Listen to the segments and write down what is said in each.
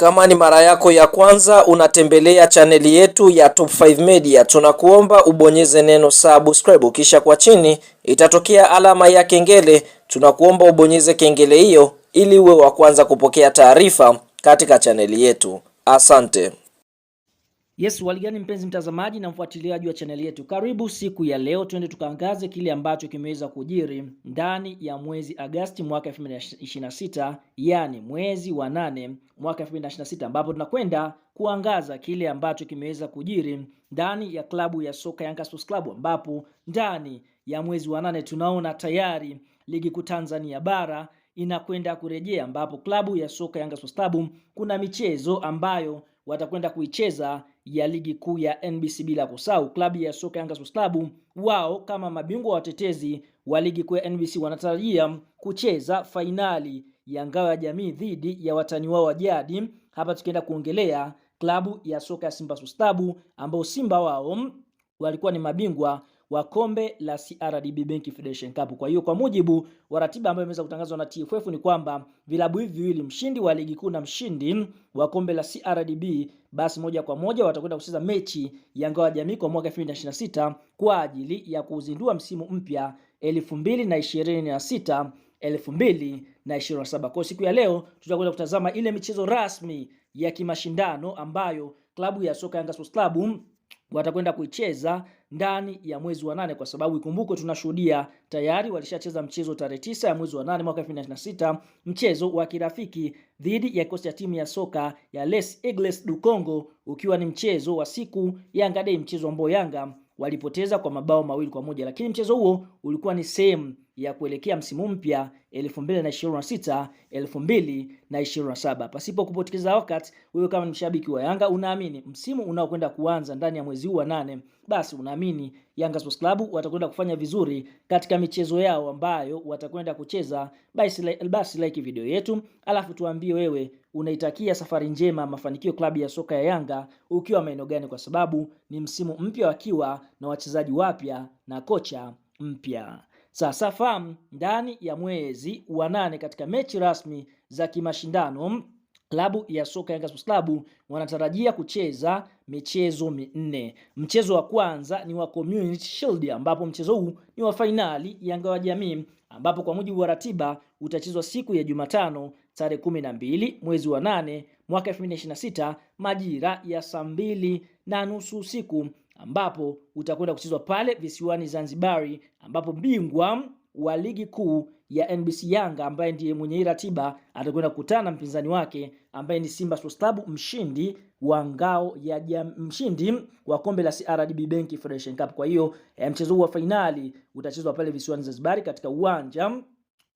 Kama ni mara yako ya kwanza unatembelea chaneli yetu ya Top 5 Media, tunakuomba ubonyeze neno subscribe, kisha kwa chini itatokea alama ya kengele. Tunakuomba ubonyeze kengele hiyo ili uwe wa kwanza kupokea taarifa katika chaneli yetu. Asante. Yes, waligani mpenzi mtazamaji na mfuatiliaji wa chaneli yetu. Karibu siku ya leo twende tukaangaze kile ambacho kimeweza kujiri ndani ya mwezi Agosti mwaka 2026, yani mwezi wa 8 mwaka 2026, ambapo tunakwenda kuangaza kile ambacho kimeweza kujiri ndani ya klabu ya soka Yanga Sports Club, ambapo ndani ya mwezi wa 8 tunaona tayari ligi kuu Tanzania bara inakwenda kurejea, ambapo klabu ya soka Yanga Sports Club kuna michezo ambayo watakwenda kuicheza ya ligi kuu ya NBC, bila kusahau klabu ya soka Yanga Sports Club wao kama mabingwa watetezi wa ligi kuu ya NBC wanatarajia kucheza fainali ya ngao ya jamii dhidi ya watani wao wa jadi. Hapa tukienda kuongelea klabu ya soka ya Simba Sports Club, ambao Simba wao walikuwa ni mabingwa wa kombe la CRDB Bank Federation Cup. Kwa hiyo kwa mujibu wa ratiba ambayo imeweza kutangazwa na TFF ni kwamba vilabu hivi viwili, mshindi wa ligi kuu na mshindi wa kombe la CRDB, basi moja kwa moja watakwenda kucheza mechi ya ngao ya jamii kwa mwaka 2026 kwa ajili ya kuzindua msimu mpya 2026 2027. Kwa siku ya leo tutakwenda kutazama ile michezo rasmi ya kimashindano ambayo klabu ya soka Yanga Sports Club watakwenda kuicheza ndani ya mwezi wa 8, kwa sababu ikumbuke tunashuhudia tayari walishacheza mchezo tarehe 9 ya mwezi wa 8 mwaka 2026, mchezo wa kirafiki dhidi ya kikosi cha timu ya soka ya Les Eagles du Congo, ukiwa ni mchezo wa siku Yanga Day, mchezo ambao Yanga walipoteza kwa mabao 2-1, lakini mchezo huo ulikuwa ni sehemu ya kuelekea msimu mpya 2026 2027. Pasipo kupoteza wakati, wewe kama ni mshabiki wa Yanga unaamini msimu unaokwenda kuanza ndani ya mwezi huu wa 8, basi unaamini Yanga Sports Club watakwenda kufanya vizuri katika michezo yao ambayo watakwenda kucheza. Basi like video yetu, alafu tuambie wewe unaitakia safari njema, mafanikio klabu ya soka ya Yanga ukiwa maeneo gani, kwa sababu ni msimu mpya wakiwa na wachezaji wapya na kocha mpya. Sasa fahamu ndani ya mwezi wa 8 katika mechi rasmi za kimashindano klabu ya soka Yanga Sports Club wanatarajia kucheza michezo 4. Mchezo wa kwanza ni wa Community Shield, ambapo mchezo huu ni wa fainali ya ngao ya jamii, ambapo kwa mujibu wa ratiba utachezwa siku ya Jumatano tarehe 12 mwezi wa 8 mwaka 2026 majira ya saa 2:30 usiku, ambapo utakwenda kuchezwa pale visiwani Zanzibari, ambapo bingwa wa ligi kuu ya NBC Yanga ambaye ndiye mwenye ratiba atakwenda kukutana na mpinzani wake ambaye ni Simba Sports Club, mshindi wa ngao ya mshindi wa kombe la CRDB Bank Federation Cup. Kwa hiyo mchezo wa finali utachezwa pale visiwani Zanzibar katika uwanja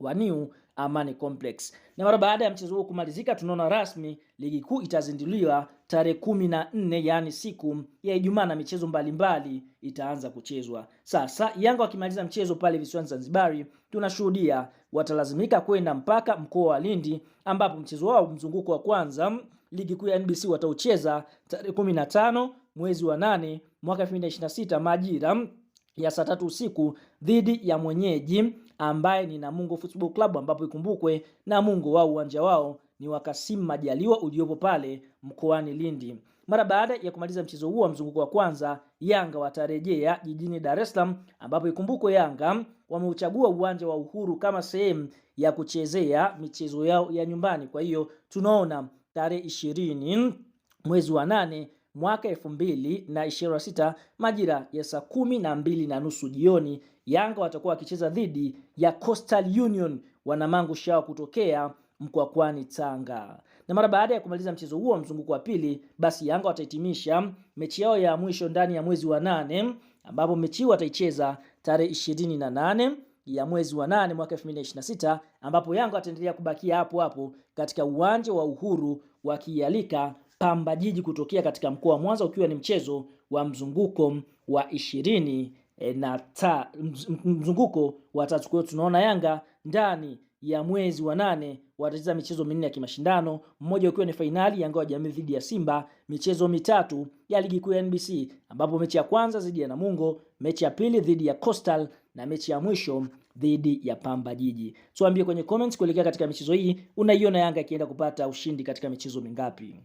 wa New Amani Complex. Na mara baada ya mchezo huo kumalizika, tunaona rasmi ligi kuu itazinduliwa tarehe 14, yani siku ya Ijumaa, na michezo mbalimbali itaanza kuchezwa. Sasa Yanga wakimaliza mchezo pale visiwani Zanzibar, tunashuhudia watalazimika kwenda mpaka mkoa wa Lindi, ambapo mchezo wao mzunguko wa kwanza ligi kuu ya NBC wataucheza tarehe 15 mwezi wa 8 mwaka 2026 majira ya saa 3 usiku dhidi ya mwenyeji ambaye ni Namungo Football Club, ambapo ikumbukwe Namungo wao uwanja wao ni wa Kasim Majaliwa uliopo pale mkoani Lindi. Mara baada ya kumaliza mchezo huo wa mzunguko wa kwanza, Yanga watarejea jijini Dar es Salaam, ambapo ikumbukwe Yanga wameuchagua uwanja wa Uhuru kama sehemu ya kuchezea michezo yao ya nyumbani. Kwa hiyo tunaona tarehe 20 mwezi wa 8 mwaka 2026 majira ya saa 12:30 jioni, Yanga watakuwa wakicheza dhidi ya Coastal Union wanamangu shao kutokea Mkwakwani Tanga. Na mara baada ya kumaliza mchezo huo mzunguko wa pili, basi Yanga watahitimisha mechi yao ya mwisho ndani ya mwezi wa 8, ambapo mechi hiyo wataicheza tarehe 28 ya mwezi wa 8 mwaka 2026, ambapo Yanga wataendelea kubakia hapo hapo katika uwanja wa Uhuru wakialika Pamba Jiji kutokea katika mkoa wa Mwanza, ukiwa ni mchezo wa mzunguko wa 20 na mzunguko wa 3. Kwa hiyo tunaona Yanga ndani ya mwezi wa 8 watacheza michezo 4 ya kimashindano, mmoja ukiwa ni fainali ya ngao ya jamii dhidi ya Simba, michezo 3 ya ligi kuu ya NBC, ambapo mechi ya kwanza dhidi ya Namungo, mechi ya pili dhidi ya Coastal, na mechi ya mwisho dhidi ya Pamba Jiji. Tuambie kwenye comments kuelekea katika michezo hii, unaiona Yanga ikienda kupata ushindi katika michezo mingapi?